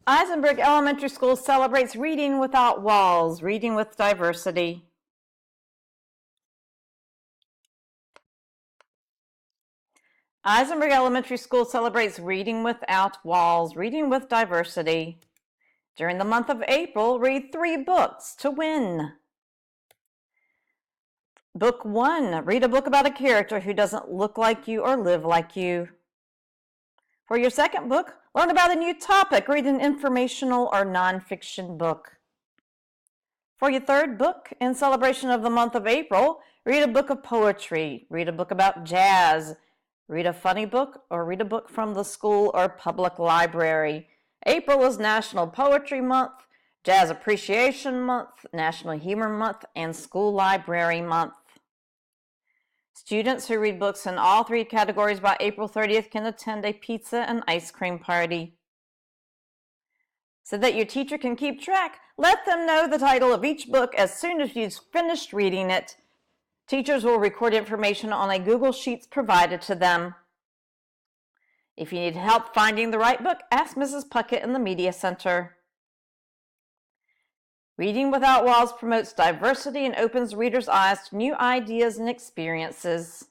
Isenberg Elementary School celebrates reading without walls, reading with diversity. Isenberg Elementary School celebrates reading without walls, reading with diversity. During the month of April, read 3 books to win. Book 1, read a book about a character who doesn't look like you or live like you. For your second book, learn about a new topic. Read an informational or nonfiction book. For your third book, in celebration of the month of April, read a book of poetry. Read a book about jazz. Read a funny book or read a book from the school or public library. April is National Poetry Month, Jazz Appreciation Month, National Humor Month, and School Library Month. Students who read books in all 3 categories by April 30th can attend a pizza and ice cream party. So that your teacher can keep track, let them know the title of each book as soon as you've finished reading it. Teachers will record information on a Google Sheets provided to them. If you need help finding the right book, ask Mrs. Puckett in the Media Center. Reading Without Walls promotes diversity and opens readers' eyes to new ideas and experiences.